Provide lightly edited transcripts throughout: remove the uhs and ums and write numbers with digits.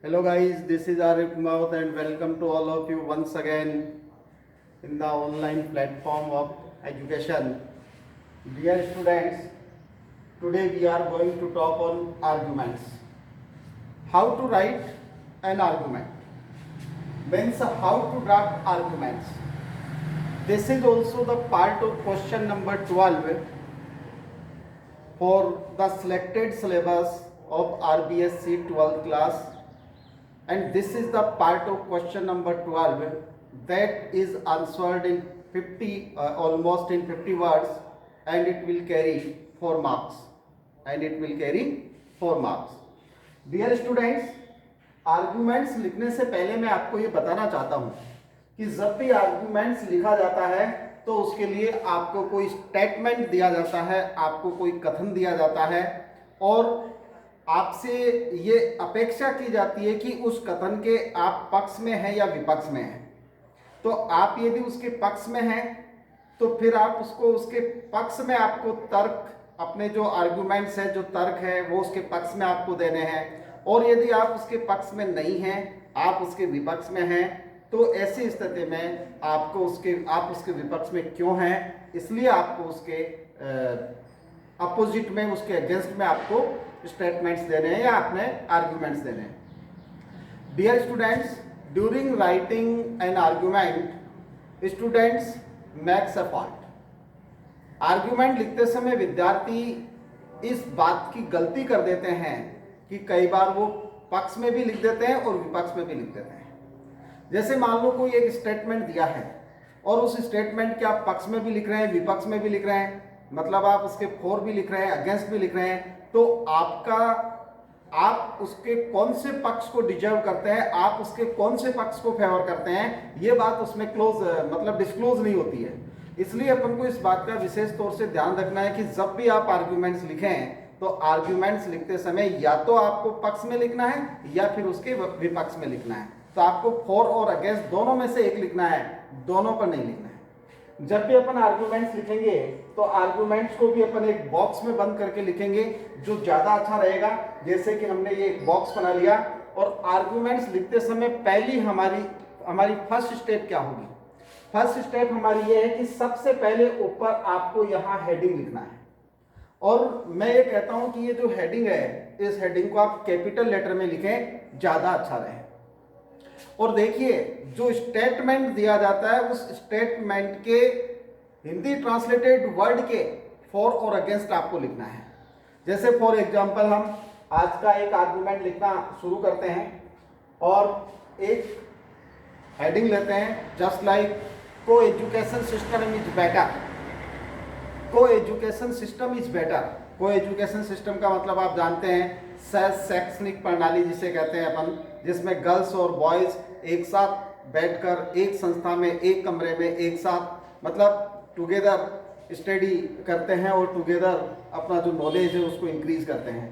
Hello guys, this is Arif Maut and welcome to all of you once again in the online platform of education. Dear students, today we are going to talk on arguments. How to write an argument means how to draft arguments. This is also the part of question number 12 for the selected syllabus of RBSc 12th class, and this is the part of question number 12 that is answered in 50 almost in 50 words, and it will carry 4 marks. Dear students, arguments लिखने से पहले मैं आपको ये बताना चाहता हूँ कि जब भी आर्गुमेंट्स लिखा जाता है तो उसके लिए आपको कोई स्टेटमेंट दिया जाता है, आपको कोई कथन दिया जाता है और आपसे ये अपेक्षा की जाती है कि उस कथन के आप पक्ष में हैं या विपक्ष में हैं। तो आप यदि उसके पक्ष में हैं तो फिर आप उसको उसके पक्ष में आपको तर्क, अपने जो आर्गुमेंट्स है, जो तर्क है, वो उसके पक्ष में आपको देने हैं। और यदि आप उसके पक्ष में नहीं हैं, आप उसके विपक्ष में हैं, तो ऐसी स्थिति में आपको आप उसके विपक्ष में क्यों हैं, इसलिए आपको उसके अपोजिट में, उसके अगेंस्ट में आपको स्टेटमेंट्स देने हैं या अपने आर्गुमेंट्स देने हैं। Dear students, during writing an argument students makes a fault. Argument लिखते समय विद्यार्थी इस बात की गलती कर देते हैं कि कई बार वो पक्ष में भी लिख देते हैं और विपक्ष में भी लिख देते हैं। जैसे मान लो कोई एक स्टेटमेंट दिया है और उस स्टेटमेंट के आप पक्ष में भी लिख रहे हैं, विपक्ष में भी लिख रहे हैं, मतलब आप उसके फॉर भी लिख रहे हैं, अगेंस्ट भी लिख रहे हैं, तो आप उसके कौन से पक्ष को डिजर्व करते हैं, आप उसके कौन से पक्ष को फेवर करते हैं, ये बात उसमें डिस्क्लोज नहीं होती है। इसलिए अपन को इस बात का विशेष तौर से ध्यान रखना है कि जब भी आप आर्ग्यूमेंट्स लिखें तो आर्ग्यूमेंट्स लिखते समय या तो आपको पक्ष में लिखना है या फिर उसके विपक्ष में लिखना है। तो आपको फॉर और अगेंस्ट दोनों में से एक लिखना है, दोनों पर नहीं लिखना है। जब भी अपन आर्गुमेंट्स लिखेंगे तो आर्गुमेंट्स को भी अपन एक बॉक्स में बंद करके लिखेंगे, जो ज्यादा अच्छा रहेगा। जैसे कि हमने ये एक बॉक्स बना लिया और आर्गुमेंट्स लिखते समय पहली हमारी फर्स्ट स्टेप क्या होगी? फर्स्ट स्टेप हमारी ये है कि सबसे पहले ऊपर आपको यहाँ हेडिंग लिखना है। और मैं ये कहता हूं कि ये जो हेडिंग है, इस हेडिंग को आप कैपिटल लेटर में लिखें, ज्यादा अच्छा रहे। और देखिए, जो स्टेटमेंट दिया जाता है उस स्टेटमेंट के हिंदी ट्रांसलेटेड वर्ड के फॉर और अगेंस्ट आपको लिखना है। जैसे फॉर एग्जांपल हम आज का एक आर्गुमेंट लिखना शुरू करते हैं और एक हेडिंग लेते हैं, जस्ट लाइक को एजुकेशन सिस्टम इज बेटर। को एजुकेशन सिस्टम इज बेटर। को एजुकेशन सिस्टम का मतलब आप जानते हैं, शैक्षणिक प्रणाली जिसे कहते हैं अपन, जिसमें गर्ल्स और बॉयज एक साथ बैठकर एक संस्था में, एक कमरे में एक साथ, मतलब टुगेदर स्टडी करते हैं और टुगेदर अपना जो नॉलेज है उसको इंक्रीज करते हैं।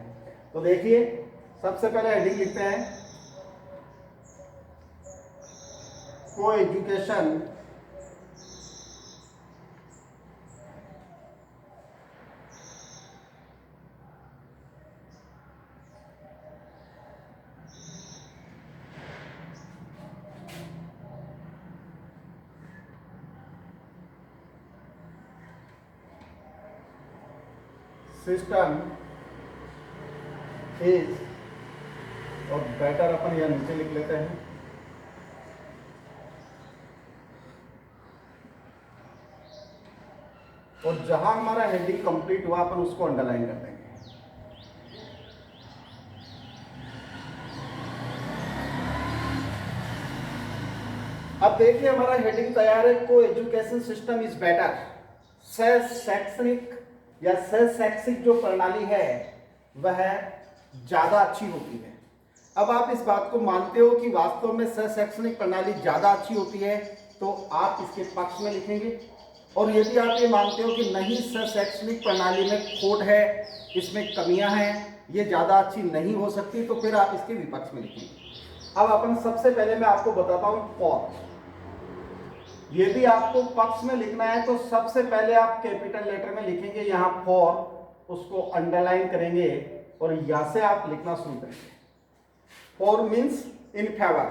तो देखिए, सबसे पहले हेडिंग लिखते हैं को एजुकेशन सिस्टम इज, और बेटर अपन यह नीचे लिख लेते हैं। और जहां हमारा हेडिंग कंप्लीट हुआ अपन उसको अंडरलाइन कर देंगे। अब देखिए, हमारा हेडिंग तैयार है, को एजुकेशन सिस्टम इज बेटर। शैक्षणिक या शैक्षिक जो प्रणाली है वह ज्यादा अच्छी होती है। अब आप इस बात को मानते हो कि वास्तव में शैक्षणिक प्रणाली ज्यादा अच्छी होती है, तो आप इसके पक्ष में लिखेंगे। और यदि आप ये मानते हो कि नहीं, शैक्षणिक प्रणाली में खोट है, इसमें कमियां हैं, ये ज्यादा अच्छी नहीं हो सकती, तो फिर आप इसके विपक्ष में लिखेंगे। अब अपन सबसे पहले मैं आपको बताता हूं फॉर। यदि आपको पक्ष में लिखना है तो सबसे पहले आप कैपिटल लेटर में लिखेंगे यहाँ फॉर, उसको अंडरलाइन करेंगे और यहाँ से आप लिखना शुरू करेंगे। For means in favour,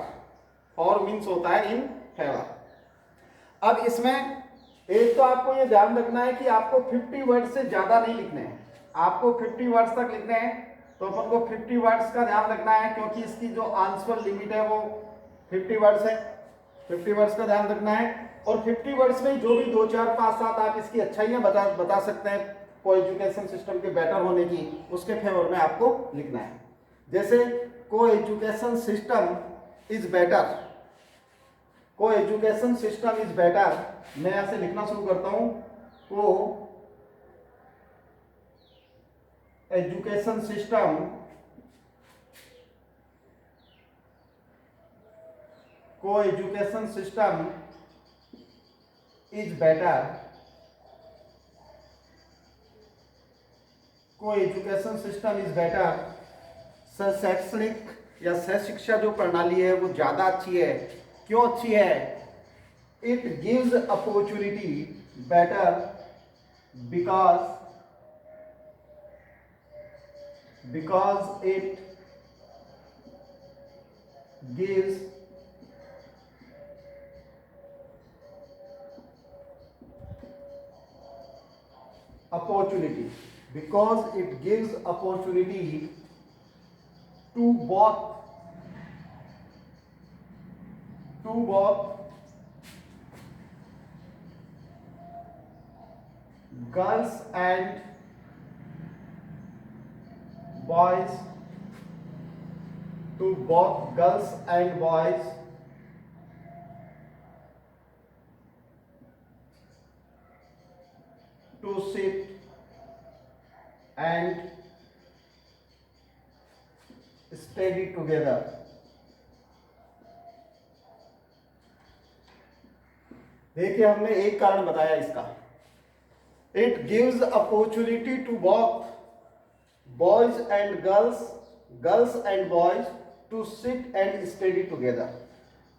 for means होता है इन फेवर। अब इसमें एक तो आपको ये ध्यान रखना है कि आपको 50 वर्ड से ज्यादा नहीं लिखने हैं, आपको 50 वर्ड्स तक लिखने हैं। तो अपन को 50 वर्ड्स का ध्यान रखना है, क्योंकि इसकी जो आंसर लिमिट है वो 50 वर्ड्स है। 50 वर्ड्स का ध्यान रखना है, और 50 वर्ड्स में जो भी 2 4 5 7 आप इसकी अच्छाइयां बता सकते हैं को एजुकेशन सिस्टम के बेटर होने की, उसके फेवर में आपको लिखना है। जैसे को एजुकेशन सिस्टम इज बेटर, को एजुकेशन सिस्टम इज बेटर, मैं यहां से लिखना शुरू करता हूं। को education system coeducation system is better, को एजुकेशन सिस्टम इज बेटर, शैक्षणिक या शिक्षा जो प्रणाली है वो ज्यादा अच्छी है। क्यों अच्छी है? It gives opportunity better because it gives opportunity, because it gives opportunity to both girls and boys, to both girls and boys to sit and study together. देखिए हमने एक कारण बताया इसका, it gives opportunity to both boys and girls and boys to sit and study together,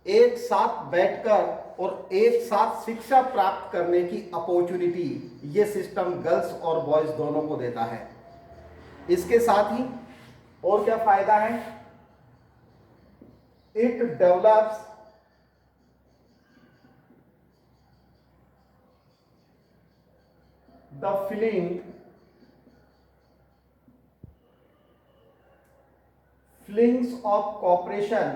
एक साथ बैठकर और एक साथ शिक्षा प्राप्त करने की अपॉर्चुनिटी ये सिस्टम गर्ल्स और बॉयज दोनों को देता है। इसके साथ ही और क्या फायदा है? It develops the feelings of cooperation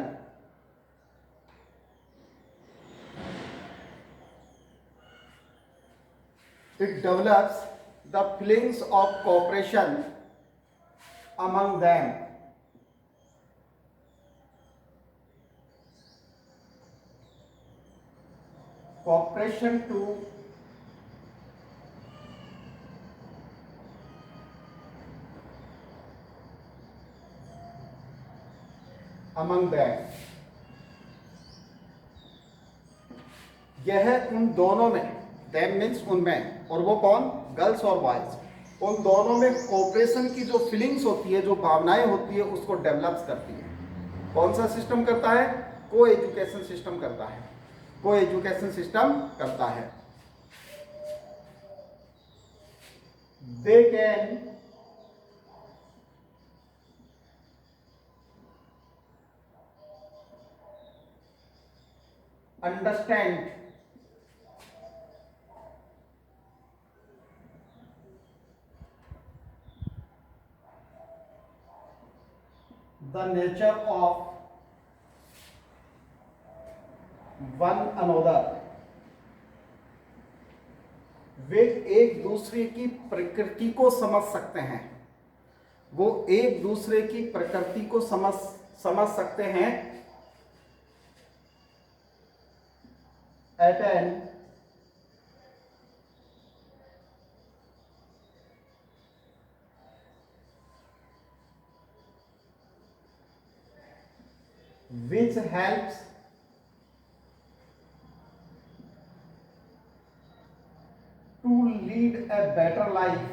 it develops the feelings of cooperation among them, cooperation to among them, यह उन दोनों में, them means उनमें, और वो कौन? गर्ल्स और बॉयज, उन दोनों में कोऑपरेशन की जो फीलिंग्स होती है, जो भावनाएं होती है, उसको डेवलप्स करती है। कौन सा सिस्टम करता है? को एजुकेशन सिस्टम करता है, को एजुकेशन सिस्टम करता है। They can understand the nature of one another, वे एक दूसरे की प्रकृति को समझ सकते हैं, वो एक दूसरे की प्रकृति को समझ सकते हैं। at an which helps to lead a better life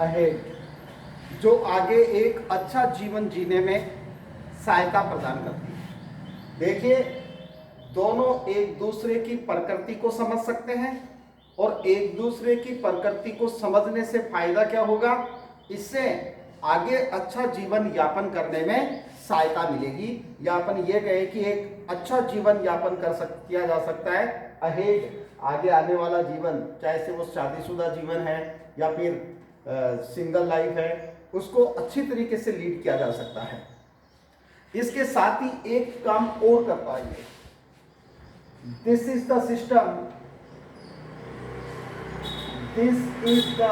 ahead, जो आगे एक अच्छा जीवन जीने में सहायता प्रदान करती है। देखिए दोनों एक दूसरे की प्रकृति को समझ सकते हैं और एक दूसरे की प्रकृति को समझने से फायदा क्या होगा, इससे आगे अच्छा जीवन यापन करने में सहायता मिलेगी, या अपन ये कहें कि एक अच्छा जीवन यापन किया जा सकता है अहेड, आगे आने वाला जीवन, चाहे से वो शादीशुदा जीवन है या फिर सिंगल लाइफ है, उसको अच्छी तरीके से लीड किया जा सकता है। इसके साथ ही एक काम और कर पाएंगे, this is the system, this is the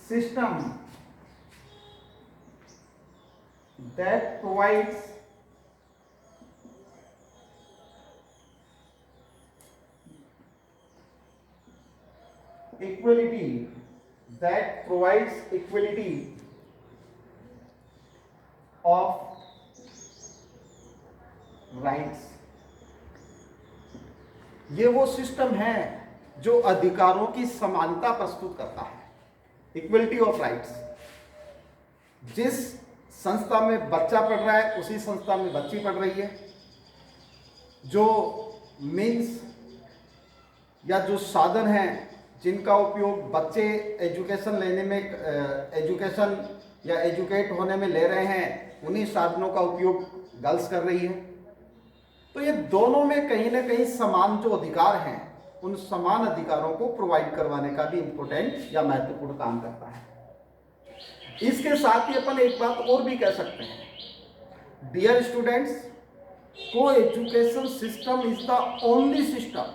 system that provides equality, that provides equality of rights। ये वो सिस्टम है जो अधिकारों की समानता प्रस्तुत करता है, इक्वलिटी ऑफ राइट्स। जिस संस्था में बच्चा पढ़ रहा है उसी संस्था में बच्ची पढ़ रही है, जो मीन्स या जो साधन हैं जिनका उपयोग बच्चे एजुकेशन लेने में एजुकेशन या एजुकेट होने में ले रहे हैं, उन्हीं साधनों का उपयोग गर्ल्स कर रही है। तो ये दोनों में कहीं ना कहीं समान जो अधिकार हैं, उन समान अधिकारों को प्रोवाइड करवाने का भी इम्पोर्टेंट या महत्वपूर्ण काम करता है। इसके साथ ही अपन एक बात और भी कह सकते हैं, dear students, coeducation system is the only system,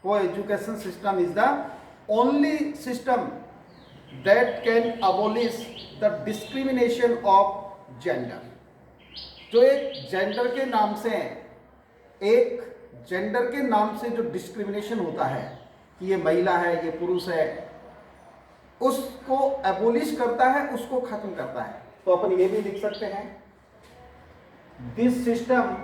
coeducation system is the only system that can abolish the discrimination of gender. जो एक जेंडर के नाम से जो डिस्क्रिमिनेशन होता है कि ये महिला है, ये पुरुष है, उसको एबोलिश करता है, उसको खत्म करता है। तो अपन ये भी लिख सकते हैं, this system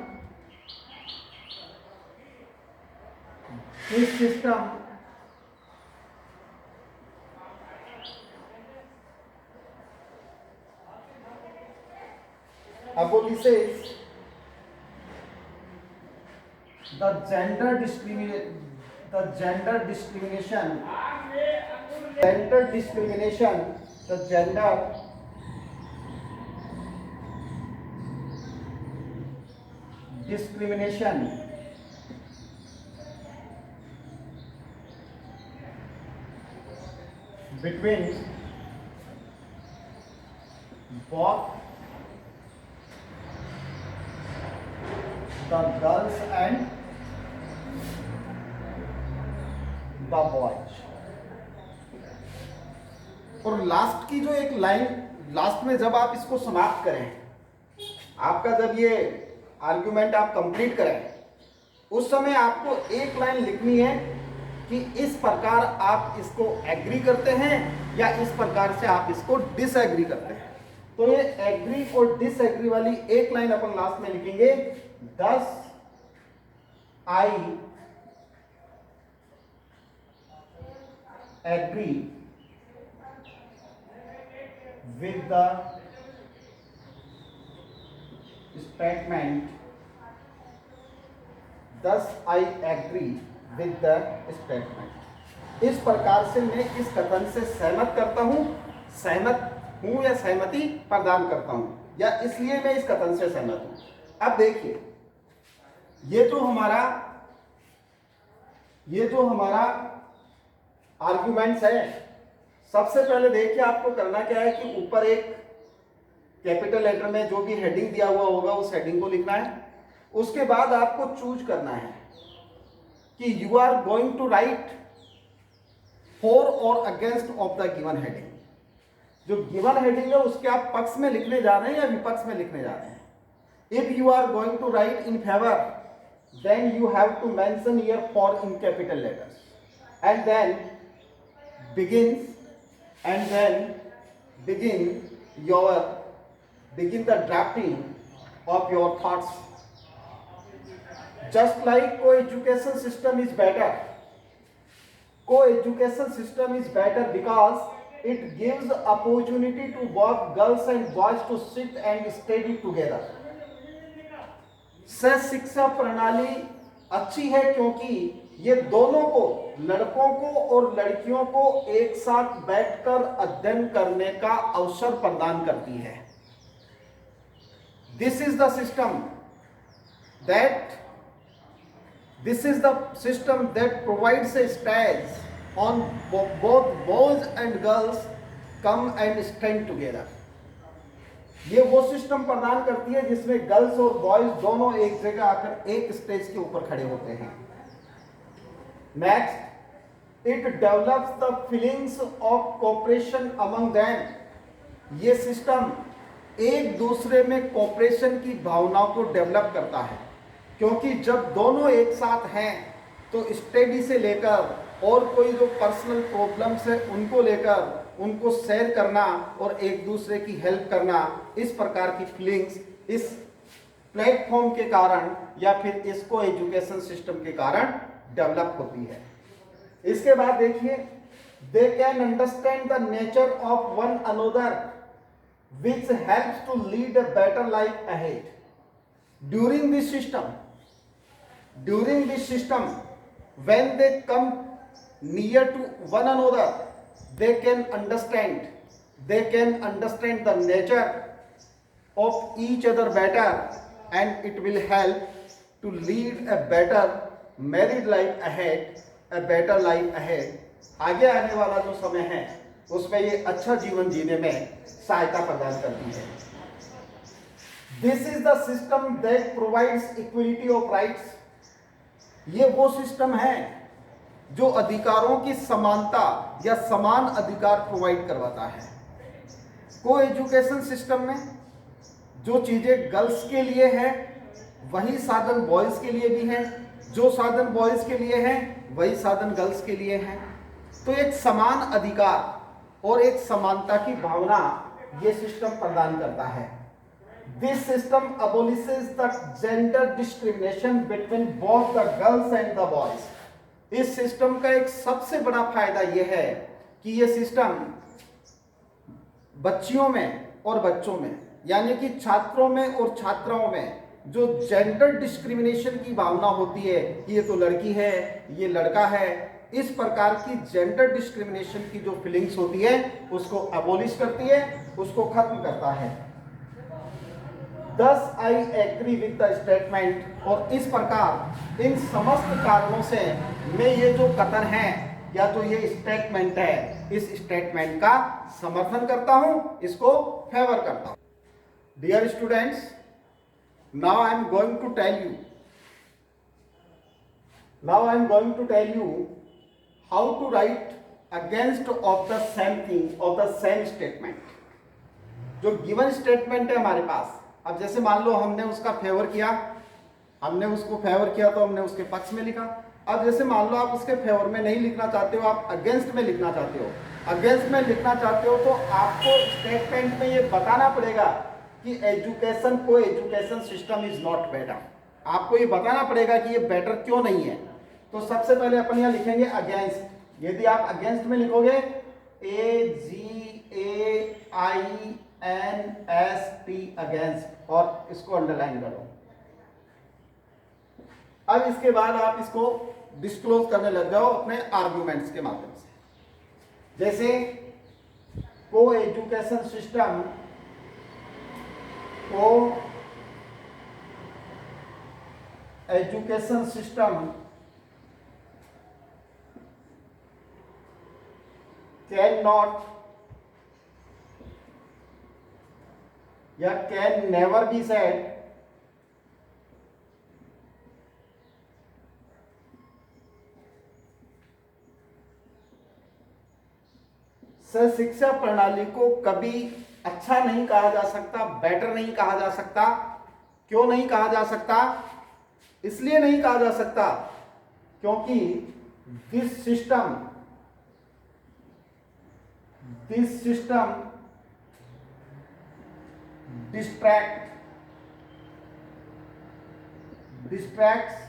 abolishes the gender discrimination, between both the girls and the boys। और लास्ट की जो एक लाइन, लास्ट में जब आप इसको समाप्त करें, आपका जब ये आर्ग्यूमेंट आप कंप्लीट करें, उस समय आपको एक लाइन लिखनी है कि इस प्रकार आप इसको एग्री करते हैं या इस प्रकार से आप इसको डिसएग्री करते हैं। तो ये एग्री और डिसएग्री वाली एक लाइन अपन लास्ट में लिखेंगे, thus I agree with the statement, thus I agree with the statement। इस प्रकार से मैं इस कथन से सहमत करता हूं, सहमत हूं या सहमति प्रदान करता हूं, या इसलिए मैं इस कथन से सहमत हूं। अब देखिए, ये जो हमारा आर्ग्यूमेंट्स है, सबसे पहले देखिए आपको करना क्या है कि ऊपर एक कैपिटल लेटर में जो भी हेडिंग दिया हुआ होगा उस हेडिंग को लिखना है। उसके बाद आपको चूज करना है कि you are going to write for और against of the given heading. जो गिवन हेडिंग है उसके आप पक्ष में लिखने जा रहे हैं या विपक्ष में लिखने जा रहे हैं। If you are going to write in favour, then you have to mention here for in capital letters, and then begin the drafting of your thoughts। just like co-education system is better, because it gives opportunity to both girls and boys to sit and study together। सह शिक्षा प्रणाली अच्छी है क्योंकि ये दोनों को, लड़कों को और लड़कियों को एक साथ बैठकर अध्ययन करने का अवसर प्रदान करती है। This is the system that provides a stage on both boys and girls come and stand together। ये वो सिस्टम प्रदान करती है जिसमें गर्ल्स और बॉयज दोनों एक जगह आकर एक स्टेज के ऊपर खड़े होते हैं। Next, it develops the feelings of cooperation among them. ये सिस्टम एक दूसरे में कोऑपरेशन की भावनाओं को डेवलप करता है, क्योंकि जब दोनों एक साथ हैं तो स्टडी से लेकर और कोई जो पर्सनल प्रॉब्लम्स है उनको लेकर उनको शेयर करना और एक दूसरे की हेल्प करना, इस प्रकार की फीलिंग्स इस प्लेटफॉर्म के कारण या फिर इसको एजुकेशन सिस्टम के कारण डेवलप होती है। इसके बाद देखिए, they can understand the nature of one another which helps to lead a better life ahead. During this system when they come near to one another, they can understand the nature of each other better, and it will help to lead a better married life ahead, a better life ahead। आगे आने वाला जो समय है उसमें ये अच्छा जीवन जीने में सहायता प्रदान करती है। This is the system that provides equality of rights। ये वो सिस्टम है जो अधिकारों की समानता या समान अधिकार प्रोवाइड करवाता है। को एजुकेशन सिस्टम में जो चीजें गर्ल्स के लिए है वही साधन बॉयज के लिए भी है, जो साधन बॉयज के लिए है वही साधन गर्ल्स के लिए है। तो एक समान अधिकार और एक समानता की भावना ये सिस्टम प्रदान करता है। This system abolishes the gender discrimination between both the girls and the boys। इस सिस्टम का एक सबसे बड़ा फायदा यह है कि यह सिस्टम बच्चियों में और बच्चों में, यानी कि छात्रों में और छात्राओं में जो जेंडर डिस्क्रिमिनेशन की भावना होती है कि ये तो लड़की है, ये लड़का है, इस प्रकार की जेंडर डिस्क्रिमिनेशन की जो फीलिंग्स होती है उसको अबोलिश करती है, उसको खत्म करता है। Thus I agree with the statement। और इस प्रकार इन समस्त कारणों से मैं ये जो कथन है या जो ये स्टेटमेंट है, इस स्टेटमेंट का समर्थन करता हूं, इसको फेवर करता हूं। Dear students, now I am going to tell you how to write against of the same thing, of the same statement. जो गिवन स्टेटमेंट है हमारे पास, अब जैसे मान लो हमने उसका फेवर किया, हमने उसको फेवर किया तो हमने उसके पक्ष में लिखा। अब जैसे मान लो आप उसके फेवर में नहीं लिखना चाहते हो, आप अगेंस्ट में लिखना चाहते हो। अगेंस्ट में लिखना चाहते हो तो आपको स्टेटमेंट में ये बताना पड़ेगा कि education system is not better. आपको ये बताना पड़ेगा कि ये बेटर क्यों नहीं है। तो सबसे पहले अपन यहाँ लिखेंगे अगेंस्ट। यदि आप अगेंस्ट में लिखोगे AGAINST अगेंस्ट, और इसको अंडरलाइन करो। अब इसके बाद आप इसको डिस्क्लोज करने लग जाओ अपने आर्गुमेंट्स के माध्यम से। जैसे को एजुकेशन सिस्टम कैन नॉट या कैन नेवर बी सेड शिक्षा प्रणाली को कभी अच्छा नहीं कहा जा सकता, बेटर नहीं कहा जा सकता। क्यों नहीं कहा जा सकता? इसलिए नहीं कहा जा सकता क्योंकि this system distracts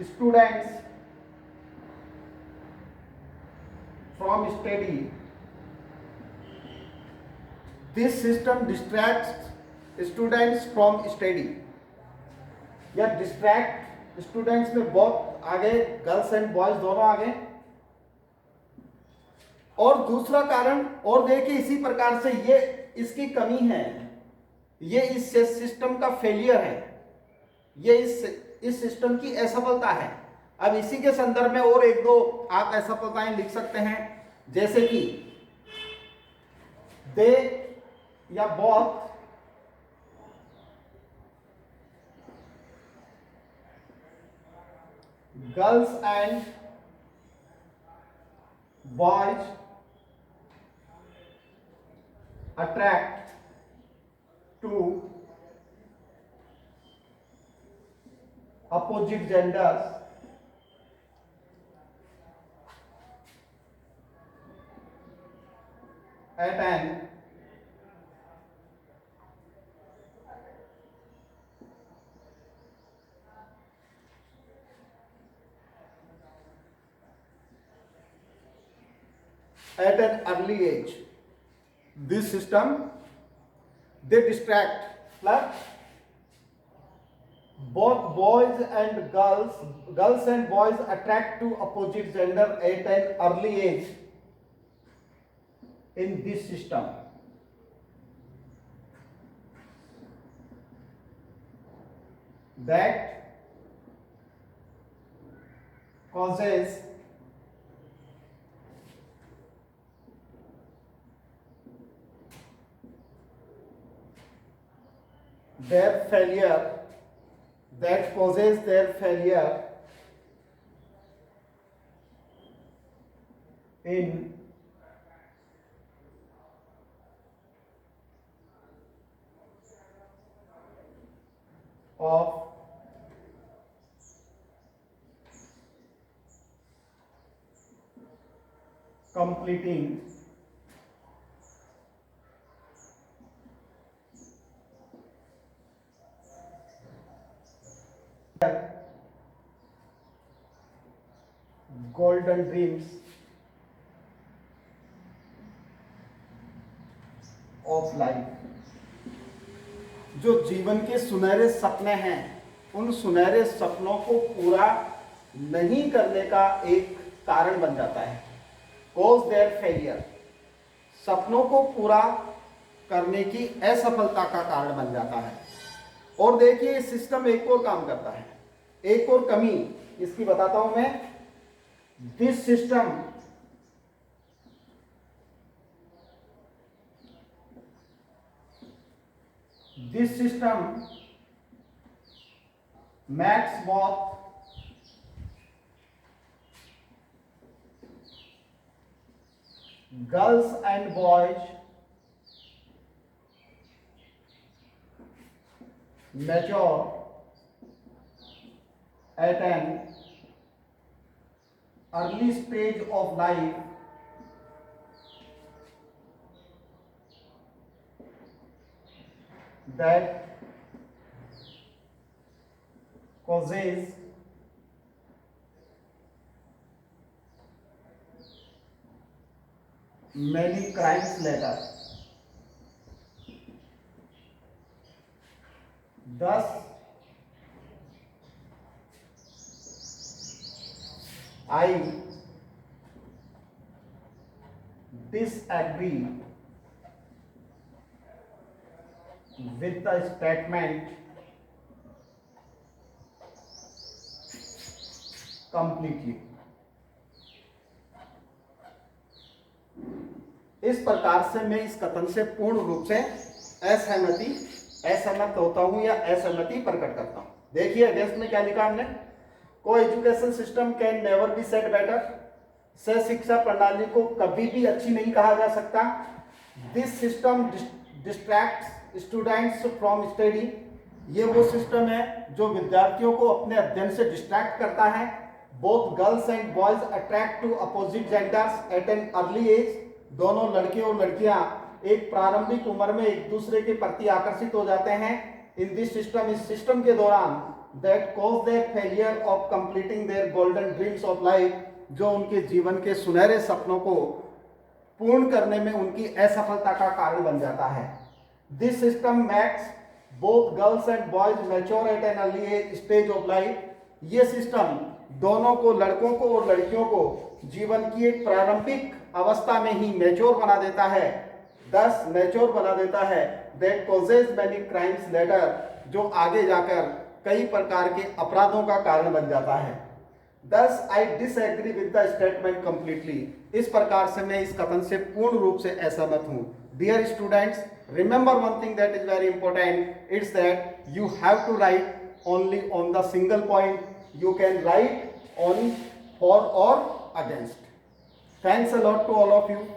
students from study। This system distracts students from study या डिस्ट्रैक्ट स्टूडेंट्स में बहुत आगे, गर्ल्स एंड बॉयज दोनों आगे। और दूसरा कारण, और देखिए इसी प्रकार से ये इसकी कमी है, ये इस सिस्टम का फेलियर है, ये इस सिस्टम की असफलता है। अब इसी के संदर्भ में और एक दो आप असफलताएं लिख सकते हैं, जैसे कि दे या both girls and boys attract to opposite genders at an early age. This system, they distract plus both boys and girls and boys attract to opposite gender at an early age in this system. That causes their failure, in of completing golden dreams of life। जो जीवन के सुनहरे सपने हैं, उन सुनहरे सपनों को पूरा नहीं करने का एक कारण बन जाता है। कॉज देयर फेलियर, सपनों को पूरा करने की असफलता का कारण बन जाता है। और देखिए इस सिस्टम एक और काम करता है, एक और कमी इसकी बताता हूं मैं। This system makes both girls and boys mature at an early stage of life that causes many crimes later. Thus, I disagree with the statement completely। इस प्रकार से मैं इस कथन से पूर्ण रूप से असहमत होता हूं या असहमति प्रकट करता हूं। देखिए अगेंस्ट में क्या लिखा हमने, को education system can never be said better, से शिक्षा प्रणाली को कभी भी अच्छी नहीं कहा जा सकता। This system distracts students from study, ये वो सिस्टम है जो विद्यार्थियों को अपने अध्ययन से डिस्ट्रैक्ट करता है। Both girls and boys attract to opposite genders at an early age, दोनों लड़के और लड़कियां एक प्रारंभिक उम्र में एक दूसरे के प्रति आकर्षित हो जाते हैं। इन दिस सिस्टम, इस सिस्टम के दौरान that cause their failure of completing their golden dreams of life, जो उनके जीवन के सुनहरे सपनों को पूर्ण करने में उनकी असफलता का कारण बन जाता है। This system both girls and boys mature at an early age stage of life. ये सिस्टम दोनों को, लड़कों को और लड़कियों को, जीवन की एक प्रारंभिक अवस्था में ही मैच्योर बना देता है, thus मैच्योर बना देता है, that causes many crimes later, जो आगे जाकर कई प्रकार के अपराधों का कारण बन जाता है. Thus I disagree with the statement completely. इस प्रकार से मैं इस कथन से पूर्ण रूप से असहमत हूँ. Dear students, remember one thing that is very important. It's that you have to write only on the single point. You can write on for or against. Thanks a lot to all of you.